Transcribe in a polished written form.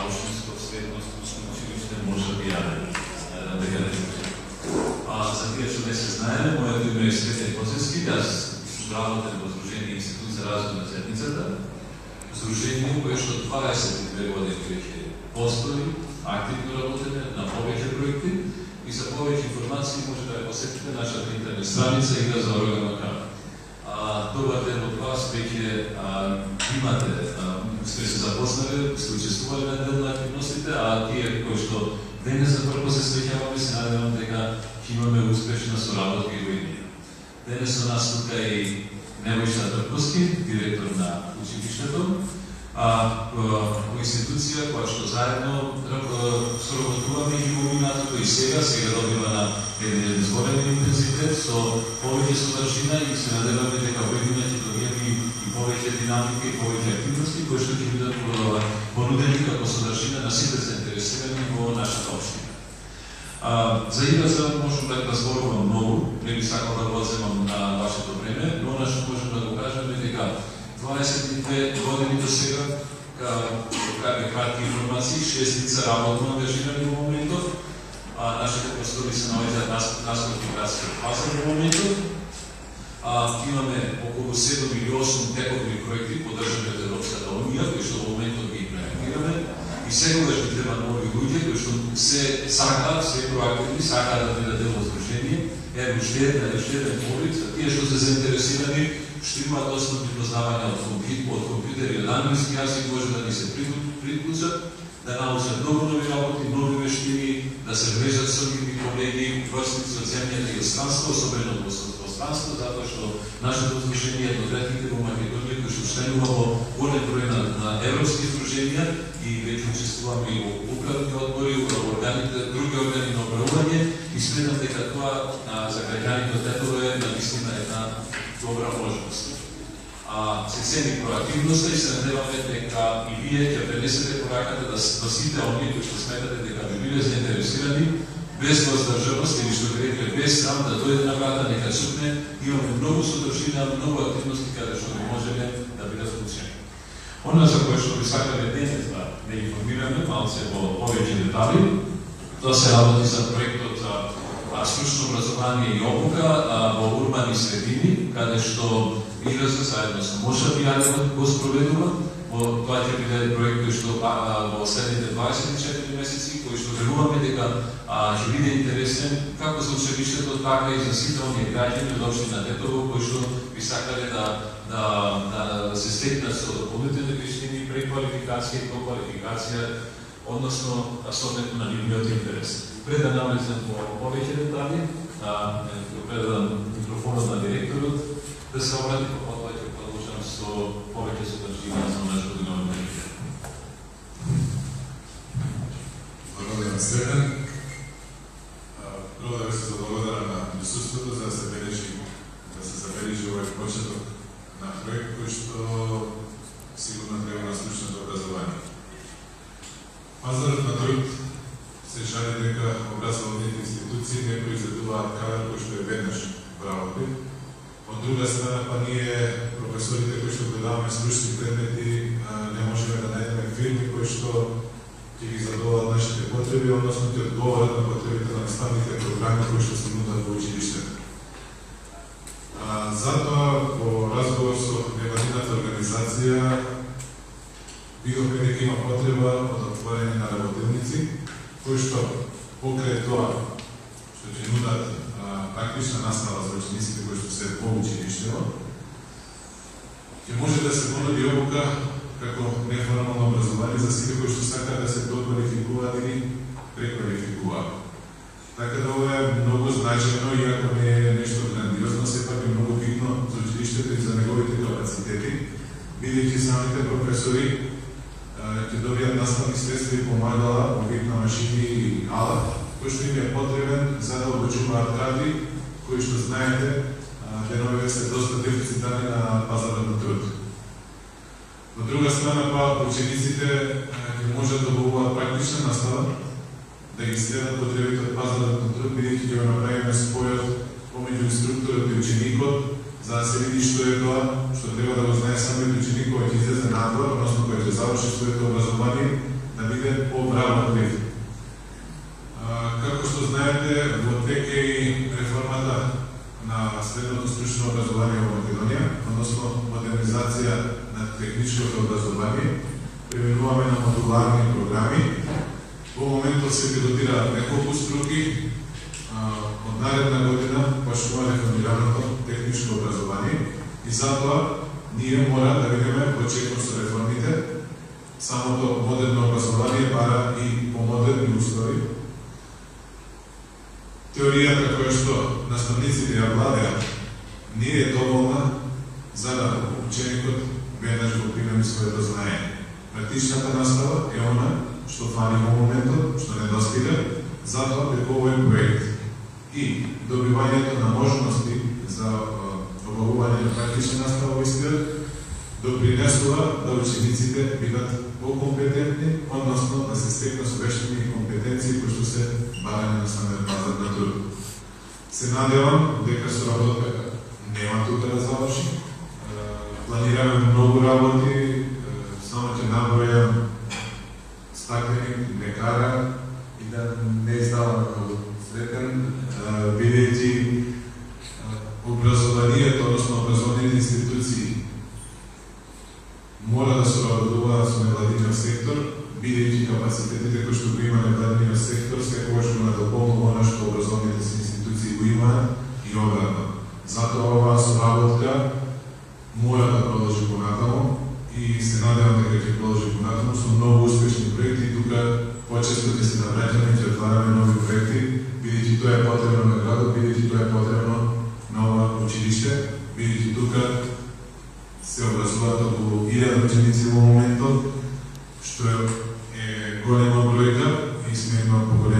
Научно средно stručno училище може би дека не може. За тие што не се знаеле, моето име е Светлин Коцевски, јас работам во Сдружение Институт за развој на заедницата. Сдружение кое што 22 години веќе постои, активно работиме на повеќе проекти и за повеќе информации може да ја посетите нашата интернет страница Игра за орган. Добар ден од вас, веќе имате, сте се запознали, сте учествували на дел на активностите, а тие кои што денес за прво се среќаваме, се надевам дека ќе имаме успешна соработка и во иднина. Денес со нас тука и Nebojša Trkovski, директор на училиштето, во институција која што заедно соработуваме и во минатото и сега добива на еден зголем интензитет со повеќе содржина и се надеваме дека во иднина ќе добиеме и повеќе динамика и повеќе активности кои што ќе бидат понудени како содржина на сите заинтересирани во нашата општина. За израза можам да зборувам многу, не би сакал да го земам на вашето време, но наш можем да го кажеме дека 22 години до сега, кај кратки информации, 6 лица работно ангажирани во моментот, нашите простори се наоѓаат наскоро градски пазар во моментот. Имаме околу 7 или 8 текови проекти поддржани од Европската унија, кои што во моментот ги имплементираме. И секогаш ни треба нови луѓе кои што се сакаат, се проактивни, сакаат да бидат дел од здружение. Уште еден повик за тие што се заинтересирани, што имаат основни познавања од компјутер и од англиски јазик, може да ни се приклучат, да научат многу нови работи, нови вештини, да се врежат со нивни колеги, врсници од земјата и од странство, особено во странство, затоа што нашето здружение е од ретките во Македонија кои што членува во голем број на европски здруженија и веќе учествуваме и во управни одбори, во други органи на управување и сметам дека тоа за граѓаните од Тетово е навистина една добра можност. Се цени проактивноста и се надеваме дека и вие ќе пренесете пораката до сите оние кои што сметате дека би биле заинтересирани без воздржаност или што би рекле без срам да дојде на врата, нека чукне, имаме многу содржина, многу активности каде што би можеле да бидат вклучени. Она за кое што би сакале денес да информираме малце во повеќе детали, тоа се работи за проектот за стручно образование и обука во урбани средини, каде што ИРЗ заедно со МОША го спроведува. Тоа ќе биде проект кој што во следните 24 месеци, кој што веруваме дека ќе биде интересен како за училиштето, така и за сите оние граѓани од општина Тетово кои што би сакале да се стекнат со дополнителни вештини, преквалификација и доквалификација, односно соодветно на нивниот интерес. Пред да навлезем во повеќе детали, предадам микрофонот на директорот да се обрати, потоа ќе продолжам со повеќе содржина за нашето денево. Благодарам Стефан. Прво да ви се заблагодарам на присуството за да се забележи овој почеток на проект кој што сигурно треба на стручното образование. Пазарот на труд се шали дека образовните институции не произведуваат кадар кој што е веднаш работи. Од друга страна, па ние, професорите кои што предаваме стручни предмети, не можеме да најдеме фирми кои што ќе ги задоволат нашите потреби, односно ќе одговорат на потребите на наставните програми кои што се нудат во училиштето. Затоа, во разговор со невладината организација, видовме дека има потреба од отворање на работилници, кои што покрај тоа што ќе нудат практична настава за учениците кои што се во училиштето, ќе може да се понуди обука како неформално образование за сите кои што сакаат да се доквалификуваат или преквалификуваат. Така да ова е многу значајно, иако не е нешто грандиозно, сепак е многу битно за училиштето и за неговите капацитети, бидејќи самите професори ќе добијат наставни средства и помагала во вид на машини и алат, кој што им е потребен за да обучуваат кадри, кои што знаете, деновиве се доста дефицитарни на пазарот на труд. Од друга страна, па учениците ќе можат да добуваат практична настава, да ги следат потребите од пазарот на труд, бидејќи ќе го направиме спојот помеѓу инструкторот и ученикот, за да се види што е тоа, што треба да го знае самиот ученик кој ќе излезе надвор, односно кој ќе заврши своето образование, да биде повработлив. Како што знаете, во тек е и реформата на средното стручно образование во Македонија, односно модернизација на техничкото образование, преминуваме на модуларни програми. Во моментот се пилотираат неколку струки. Од наредна година почнува реформираното техничко образование и затоа ние мора да бидеме почекно со реформите. Самото модерно образование бара и помодерни услови. Теоријата која што наставниците ја владеат не е доволна за да ученикот веднаш го примени своето знаење. Практичната настава е она што фали во моментот, што недостига, затоа преку овој проект и добивањето на можности за обавување на практична настава во истиот допринесува да учениците бидат покомпетентни, односно да се стекнат со вештини и компетенции кои што се барани на самиот пазар на труд. Се надевам дека со работата нема тука да заврши. Планираме многу работи, само ќе набројам стакленик, лекара и да не издавам многу сретен, бидејќи образованието, односно образовните институции мора да соработуваат со невладиниот сектор, бидејќи капацитетите кои што го има невладиниот сектор секогаш го надополнува она што образовните институции го имаат и обратно. Затоа оваа соработка мора да продолжи понатаму и се надевам дека ќе продолжи понатаму со многу успешни проекти и тука почесто ќе се навраќаме и ќе отвараме нови проекти, бидејќи тоа е потребно на градот, бидејќи тоа е потребно на ова училиште, бидејќи тука се образуваат околу 1000 ученици во моментот, што е голема бројка и сме една од поголемите